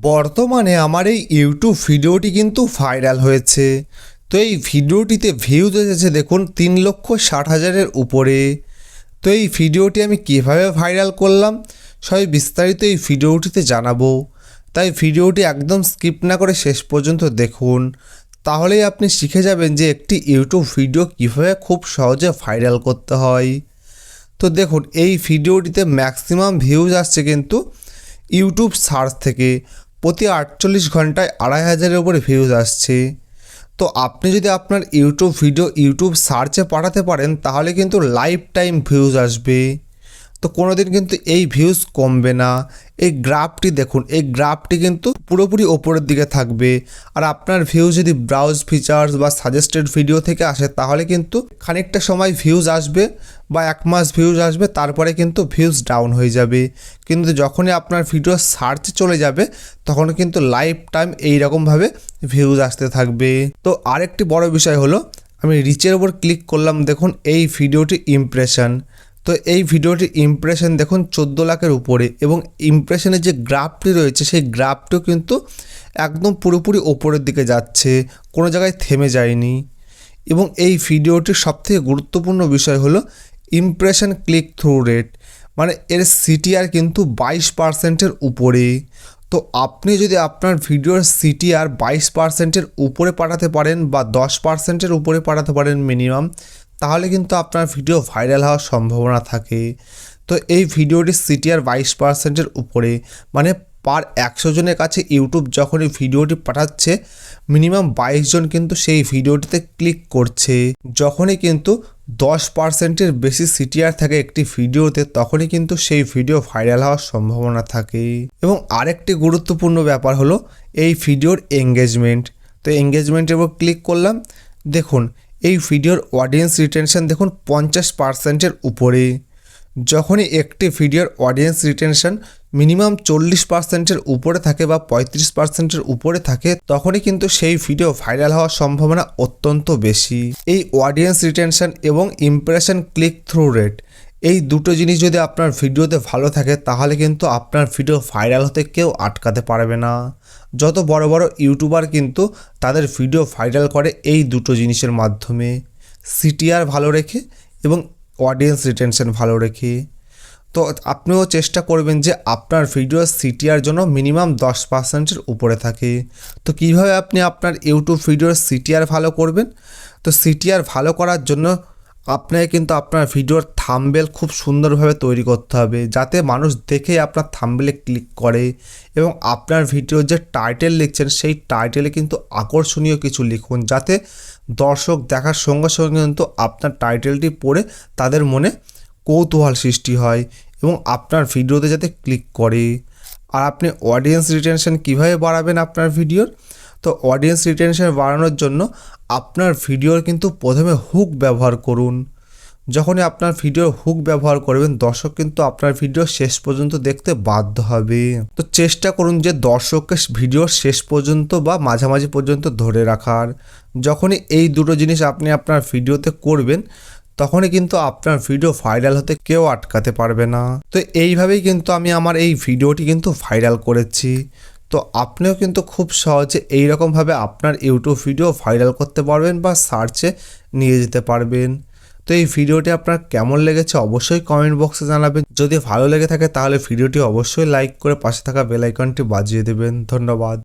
বর্তমানে আমার এই ইউটিউব ভিডিওটি কিন্তু ভাইরাল হয়েছে। তো এই ভিডিওটিতে ভিউজ এসেছে দেখুন 3,60,000-এর উপরে। তো এই ভিডিওটি আমি কীভাবে ভাইরাল করলাম সবই বিস্তারিত এই ভিডিওটিতে জানাবো, তাই ভিডিওটি একদম স্কিপ না করে শেষ পর্যন্ত দেখুন, তাহলেই আপনি শিখে যাবেন যে একটি ইউটিউব ভিডিও কীভাবে খুব সহজে ভাইরাল করতে হয়। তো দেখুন এই ভিডিওটিতে ম্যাক্সিমাম ভিউজ আসছে কিন্তু ইউটিউব সার্চ থেকে। প্রতি 48 ঘন্টায় 2,500-এর উপরে ভিউজ আসছে। তো আপনি যদি আপনার ইউটিউব ভিডিও ইউটিউব সার্চে পাঠাতে পারেন তাহলে কিন্তু লাইফ টাইম ভিউজ আসবে। তো কোনো দিন কিন্তু এই ভিউজ কমবে না। এই গ্রাফটি দেখুন, এই গ্রাফটি কিন্তু পুরোপুরি ওপরের দিকে থাকবে। আর আপনার ভিউজ যদি ব্রাউজ ফিচার্স বা সাজেস্টেড ভিডিও থেকে আসে তাহলে কিন্তু খানিকটা সময় ভিউজ আসবে বা 1 মাস ভিউজ আসবে, তারপরে কিন্তু ভিউজ ডাউন হয়ে যাবে। কিন্তু যখনই আপনার ভিডিও সার্চে চলে যাবে তখন কিন্তু লাইফ টাইম এইরকমভাবে ভিউজ আসতে থাকবে। তো আরেকটি বড় বিষয় হলো, আমি রিচের ওপর ক্লিক করলাম, দেখুন এই ভিডিওটি ইমপ্রেশন। তো এই ভিডিওটির ইমপ্রেশন দেখুন 14 লাখের উপরে, এবং ইমপ্রেশনের যে গ্রাফটি রয়েছে সেই গ্রাফটিও কিন্তু একদম পুরোপুরি ওপরের দিকে যাচ্ছে, কোনো জায়গায় থেমে যায়নি। এবং এই ভিডিওটির সবথেকে গুরুত্বপূর্ণ বিষয় হলো ইমপ্রেশন ক্লিক থ্রু রেট, মানে এর সিটিআর কিন্তু 22%-এর উপরে। তো আপনি যদি আপনার ভিডিওর সিটিআর 22%-এর উপরে পাঠাতে পারেন বা 10%-এর উপরে পাঠাতে পারেন মিনিমাম, তাহলে কিন্তু আপনার ভিডিও ভাইরাল হওয়ার সম্ভাবনা থাকে। তো এই ভিডিওটির সিটিআর 22%-এর উপরে, মানে পার 100 জনের কাছে ইউটিউব যখন এই ভিডিওটি পাঠাচ্ছে মিনিমাম 22 জন কিন্তু সেই ভিডিওটিতে ক্লিক করছে। যখনই কিন্তু 10%-এর বেশি সিটিআর থাকে একটি ভিডিওতে তখনই কিন্তু সেই ভিডিও ভাইরাল হওয়ার সম্ভাবনা থাকে। এবং আরেকটি গুরুত্বপূর্ণ ব্যাপার হলো এই ভিডিওর এঙ্গেজমেন্ট। তো এঙ্গেজমেন্টের উপর ক্লিক করলাম, দেখুন এই ভিডিওর অডিয়েন্স রিটেনশন দেখুন 50%-এর উপরে। যখনই একটি ভিডিওর অডিয়েন্স রিটেনশন মিনিমাম 40%-এর উপরে থাকে বা 35%-এর উপরে থাকে তখনই কিন্তু সেই ভিডিও ভাইরাল হওয়ার সম্ভাবনা অত্যন্ত বেশি। এই অডিয়েন্স রিটেনশন এবং ইমপ্রেশন ক্লিক থ্রু রেট, এই দুটো জিনিস যদি আপনার ভিডিওতে ভালো থাকে তাহলে কিন্তু আপনার ভিডিও ভাইরাল হতে কেউ আটকাতে পারবে না। যত বড় বড় ইউটিউবার কিন্তু তাদের ভিডিও ভাইরাল করে এই দুটো জিনিসের মাধ্যমে, সিটিআর ভালো রেখে এবং অডিয়েন্স রিটেনশন ভালো রেখে। তো আপনিও চেষ্টা করবেন যে আপনার ভিডিওর সিটিআর জন্য মিনিমাম 10%-এর উপরে থাকে। তো কিভাবে আপনি আপনার ইউটিউব ভিডিওর সিটিআর ভালো করবেন? তো সিটিআর ভালো করার জন্য আপনাকে কিন্তু আপনার ভিডিওর থাম্বনেল খুব সুন্দরভাবে তৈরি করতে হবে, যাতে মানুষ দেখে আপনার থাম্বনেলে ক্লিক করে। এবং আপনার ভিডিওর যে টাইটেল লিখছেন সেই টাইটেলে কিন্তু আকর্ষণীয় কিছু লিখুন, যাতে দর্শক দেখার সঙ্গে সঙ্গে কিন্তু আপনার টাইটেলটি পড়ে তাদের মনে কৌতূহল সৃষ্টি হয় এবং আপনার ভিডিওতে যাতে ক্লিক করে। আর আপনি অডিয়েন্স রিটেনশন কীভাবে বাড়াবেন আপনার ভিডিওর? তো অডিয়েন্স রিটেনশন বাড়ানোর জন্য আপনার ভিডিওর কিন্তু প্রথমে হুক ব্যবহার করুন। যখনই আপনার ভিডিওর হুক ব্যবহার করবেন দর্শক কিন্তু আপনার ভিডিও শেষ পর্যন্ত দেখতে বাধ্য হবে। তো চেষ্টা করুন যে দর্শককে ভিডিওর শেষ পর্যন্ত বা মাঝামাঝি পর্যন্ত ধরে রাখার। যখনই এই দুটো জিনিস আপনি আপনার ভিডিওতে করবেন তখনই কিন্তু আপনার ভিডিও ভাইরাল হতে কেউ আটকাতে পারবে না। তো এইভাবেই কিন্তু আমি আমার এই ভিডিওটি কিন্তু ভাইরাল করেছি। তো আপনিও কিন্তু খুব সহজে এইরকমভাবে আপনার ইউটিউব ভিডিও ভাইরাল করতে পারবেন বা সার্চে নিয়ে যেতে পারবেন। তো এই ভিডিওটি আপনার কেমন লেগেছে অবশ্যই কমেন্ট বক্সে জানাবেন। যদি ভালো লেগে থাকে তাহলে ভিডিওটি অবশ্যই লাইক করে পাশে থাকা বেল আইকনটি বাজিয়ে দেবেন। ধন্যবাদ।